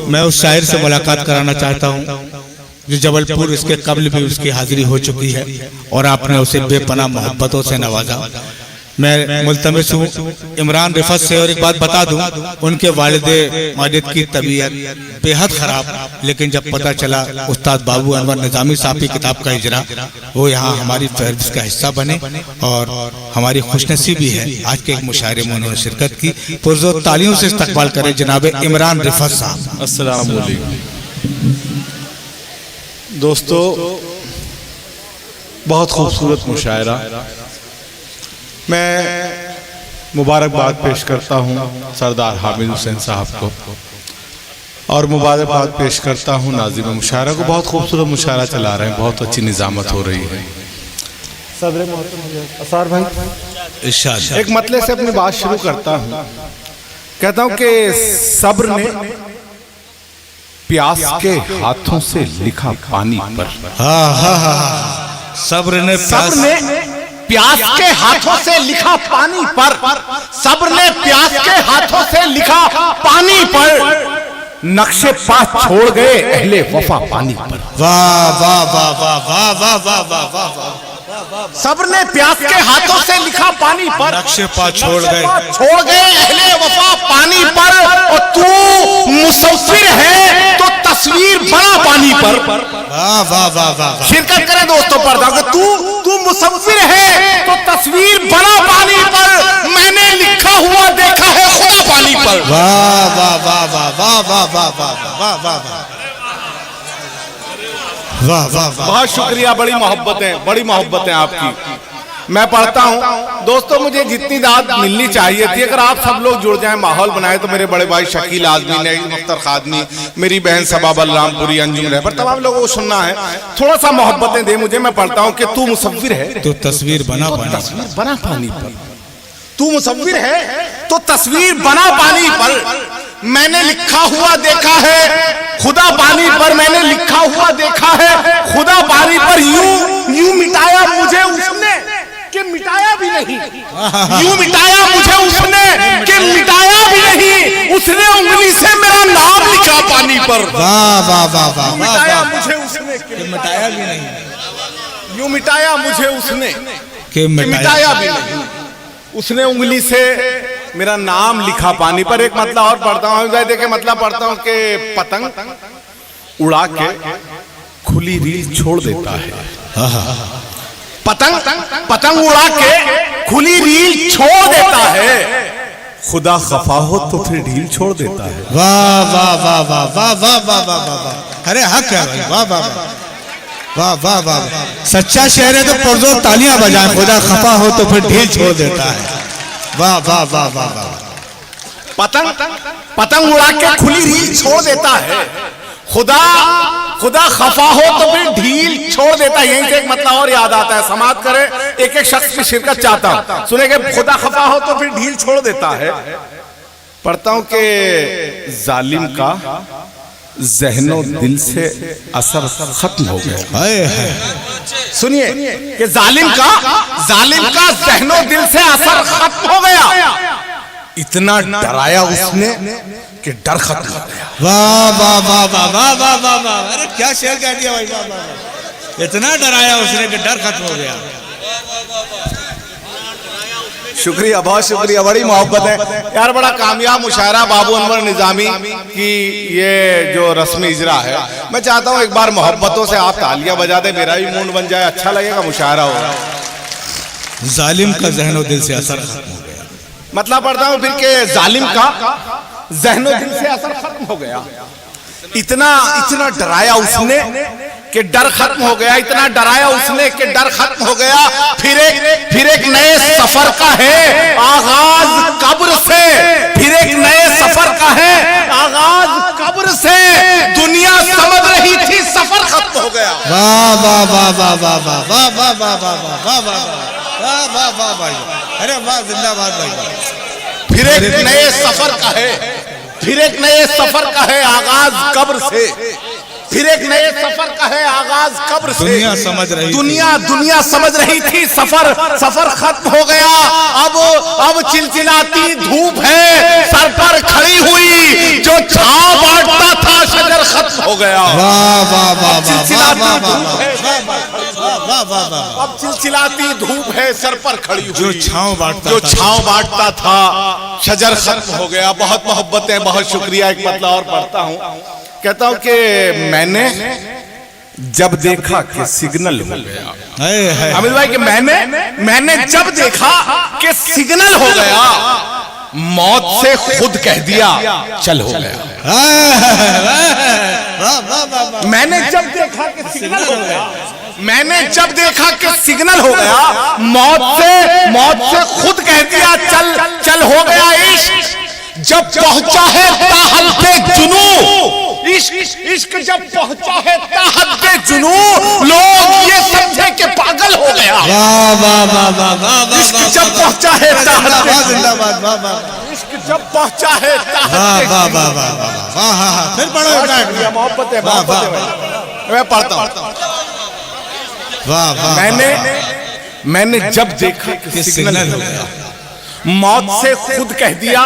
मैं उस शायर से मुलाकात कराना चाहता हूँ जो जबलपुर इसके कबल भी उसकी हाजिरी हो चुकी है और आपने उसे बेपनाह मोहब्बतों से नवाजा। मैं मुल्तमिस हूँ इमरान रिफत से। और एक बात बता दूं, उनके वालिद माजिद की तबीयत बेहद ख़राब, लेकिन जब पता चला उस्ताद बाबू अनवर निज़ामी साहब की किताब का इजरा वो यहाँ हमारी फहरिस्त का हिस्सा बने और हमारी खुशनसीबी है आज के एक मुशायरे में उन्होंने शिरकत की। पुरज़ोर तालियों से इस्तकबाल करें जनाब इमरान रिफत साहब। अस्सलाम वालेकुम दोस्तों, बहुत खूबसूरत मुशायरा। मैं मुबारकबाद पेश करता हूँ सरदार हामिद हुसैन साहब को और मुबारकबाद पेश करता हूँ नाज़िम मुशायरा को। बहुत खूबसूरत मुशायरा चला रहे हैं, बहुत अच्छी निज़ामत हो रही है। सदर असार भाई एक मतले से अपनी बात शुरू करता हूँ। कहता हूँ कि सब्र ने प्यास के हाथों से लिखा पानी पर। सब्र ने प्यास के हाथों से लिखा पानी पर। सब्र ने प्यास के हाथों से लिखा पानी पर। नक्शे पा छोड़ गए अहले वफा पानी पर। वाह वाह वाह वाह वाह वाह वाह वाह वाह वाह। सब्र ने प्यास के हाथों से लिखा पानी पर। नक्शे पा छोड़ गए अहले वफा पानी पर। और तू मुसव्विर है तो तस्वीर बना पानी पर। वाह वाह वाह वाह। शिरकत करें दोस्तों पर्दा कि तू मुसव्विर है तो तस्वीर बना पानी पर। मैंने लिखा हुआ देखा है खुदा पानी पर। वाह वाह वाह वाह वाह वाह वाह वाह वाह वाह वाह वाह। बहुत शुक्रिया, बड़ी मोहब्बतें आपकी। मैं पढ़ता हूँ दोस्तों, मुझे जितनी दाद मिलनी चाहिए थी अगर आप सब लोग जुड़ जाएं, माहौल बनाए तो मेरे बड़े भाई शकील आजमी, नईम अख्तर खादमी, मेरी बहन सबा बलरामपुरी, अंजुम रहबर, तमाम लोगों को सुनना है। थोड़ा सा मोहब्बतें दे मुझे। मैं पढ़ता हूँ कि तू मुसव्विर है तो तस्वीर बना पानी पर। तू मुसव्विर है तो तस्वीर बना पानी पर। मैंने लिखा हुआ देखा है खुदा पानी पर। मैंने लिखा हुआ देखा है खुदा पानी पर। यूं मिटाया मुझे उसने कि मिटाया भी नहीं। यूं मिटाया मुझे उसने कि मिटाया भी नहीं। उसने उंगली से मेरा नाम लिखा पानी पर। वाह वाह वाह वाह। मिटाया मुझे उसने कि मिटाया भी नहीं। यूं मिटाया मुझे उसने कि मिटाया भी नहीं। उसने उंगली से मेरा नाम लिखा पानी पर। एक मतलब और पढ़ता हूँ, देखे मतलब पढ़ता हूँ कि पतंग उड़ा के खुली रील छोड़ देता है। पतंग उड़ा के खुली रील छोड़ देता है। खुदा खफा हो तो फिर ढील छोड़ देता है। वाह वाह वाह वाह वाह वाह वाह वाह वाह। अरे हक है भाई, वाह वाह वाह वाह वाह। सच्चा शेर है तो पुरज़ोर तालियां बजाएं। खुदा खफा हो तो फिर ढील छोड़ देता है। वाह वाह वाह वाह वाह। पतंग उड़ा के खुली रील छोड़ देता है। खुदा खफा हो तो फिर ढील छोड़ देता है। यहीं से एक मतलब और याद आता है, समाप्त करें। एक एक शख्स की शिरकत चाहता हूं। सुनेंगे खुदा खफा हो तो फिर ढील छोड़ देता है। पढ़ता हूं कि जालिम का ज़हनो दिल से असर खत्म हो गया। सुनिए कि जालिम का ज़हनो दिल से असर खत्म हो गया। इतना डराया उसने कि डर खत्म हो गया। वाह वाह वाह वाह वाह वाह वाह वाह। अरे क्या शेर कह दिया भाई, वाह वाह। इतना डराया उसने कि डर खत्म हो गया। शुक्रिया, बहुत शुक्रिया, बड़ी मोहब्बत है यार। बड़ा कामयाब मुशायरा बाबू अनवर निज़ामी की ये जो रस्मी इजरा है। मैं चाहता हूँ एक बार मोहब्बतों से आप तालियां बजा दे, मेरा भी मूड बन जाए, अच्छा लगेगा मुशायरा हो। जालिम का ज़हनो दिल से असर खत्म हो गया। मतलब पढ़ता हूँ फिर के जालिम का ज़हनो दिल से असर खत्म हो गया। इतना डराया उसने कि डर खत्म हो गया। इतना डराया उसने कि डर खत्म हो गया। फिर एक नए सफर का है आगाज कब्र से। फिर एक नए सफर का है आगाज कब्र से। दुनिया समझ रही थी सफर खत्म हो गया। वाह वाह वाह वाह वाह वाह वाह वाह वाह वाह वाह वाह वाह वाह वाह भाई। अरे वाह, जिंदाबाद भाई। फिर एक नए सफर का है, फिर एक नए सफर का है आगाज कब्र से। फिर एक नए सफर का है आगाज कब्र से। दुनिया समझ रही दुनिया समझ रही थी सफर खत्म हो गया। अब चिलचिलाती धूप है सर पर खड़ी हुई। जो छांव बांटता था गया। वाह वाह वाह चिलचिलाती धूप है, वाह वाह वाह। अब चिलचिलाती धूप है सर पर खड़ी जो हुई, छांव बांटता जो था, छांव बांटता था शजर खत्म हो गया। बहुत मोहब्बतें, बहुत शुक्रिया। एक मतलब और पढ़ता हूँ, कहता हूँ कि मैंने जब देखा कि सिग्नल हो गया। अमित भाई कि मैंने जब देखा कि सिग्नल हो गया, मौत से खुद कह दिया चल हो गया। मैंने जब देखा कि सिग्नल हो गया, मैंने जब देखा कि सिग्नल हो गया, मौत से खुद कह दिया चल हो गया। इश्क जब पहुंचा है ताहद्दे जुनू, इश्क जब पहुंचा है ताहद्दे जुनू, लोग ये समझे कि पागल हो गया। वाह वाह वाह वाह वाह। इश्क जब पहुंचा है ताहद्दे, जिंदाबाद। वाह वाह इश्क जब पहुंचा है वाह ताहद्दे, वाह वाह वाह वाह। फिर पढ़ो। मोहब्बत है, मोहब्बत है। मैं पढ़ता हूँ। वाह वाह। मैंने जब देखा कि सिग्नल हो गया, मौत से खुद कह दिया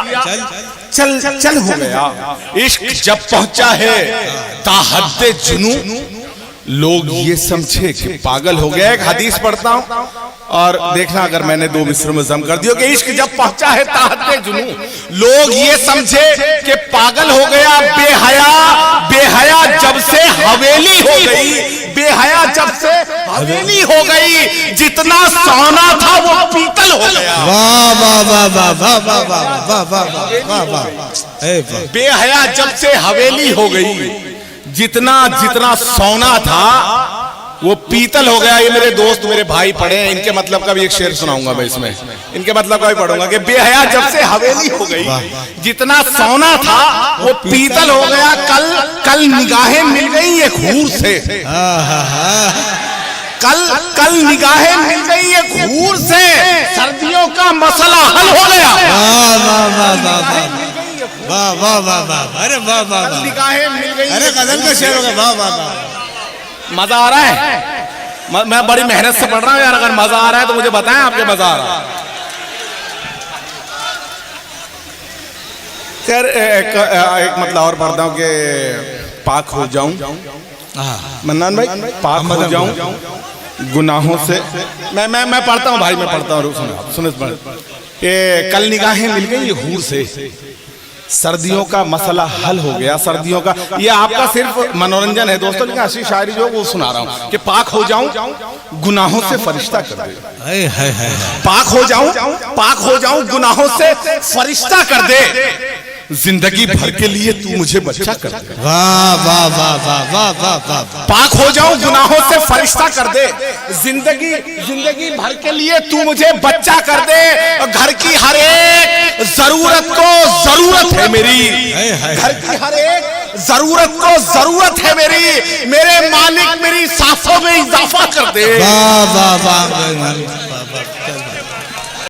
चल हो गया। इश्क जब पहुंचा है ताहद्दे जुनू, लोग ये समझे कि पागल हो गया। एक हदीस पढ़ता हूं और देखना अगर मैंने दो मिसरों में जम कर दिया कि इश्क जब पहुंचा है ताहद्दे जुनू, लोग ये समझे कि पागल हो गया। बेहया जब से हवेली हो गई, बेहया जब से हवेली हो गई, जितना सोना था वो पीतल हो गया। वाह वाह वाह वाह वाह वाह वाह वाह वाह वाह। बेहया जब से हवेली हो गई, जितना सोना था वो पीतल हो गया। ये मेरे दोस्त, मेरे भाई पढ़े हैं, इनके मतलब का भी एक शेर सुनाऊंगा मैं इसमें, इनके मतलब का भी पढ़ूंगा कि बेहया जब से हवेली हो गई, जितना सोना था वो पीतल हो गया। कल निगाहें मिल गई एक हूर से, कल निगाहें मिल गई एक हूर से, सर्दियों का मसला हल हो गया। वाह वाह वाह वाह वाह वाह वाह। अरे वाह वाह वाह। निगाहें मिल गई। अरे गजल का शेर हो गया। वाह वाह वाह। मजा आ रहा है? मैं बड़ी मेहनत से पढ़ रहा हूं यार। अगर मजा आ रहा है तो मुझे बताएं आपके मजा आ रहा है। खैर एक मतलब और पढ़ता हूं कि पाक हो जाऊं, मन्नान भाई, पाक हो जाऊं गुनाहों से। मैं पढ़ता हूं भाई, मैं पढ़ता हूं, सुनो कि कल निगाहें मिल गई ये हूर से, सर्दियों का मसला हल हो गया। सर्दियों का ये आपका सिर्फ मनोरंजन है दोस्तों, लेकिन असली शायरी जो वो सुना रहा हूं कि पाक हो जाऊं गुनाहों से फरिश्ता कर दे। पाक हो जाऊं गुनाहों से फरिश्ता कर दे, जिंदगी भर के लिए तू मुझे बच्चा कर दे। वाह वाह वाह वाह वाह वाह वाह। पाक हो जाऊं गुनाहों से फरिश्ता कर दे, जिंदगी भर के लिए तू मुझे बच्चा कर दे। घर की हर एक जरूरत को जरूरत है मेरी, घर की हर एक जरूरत को जरूरत है मेरी, मेरे मालिक मेरी सांसों में इजाफा कर दे। वाह वाह वाह।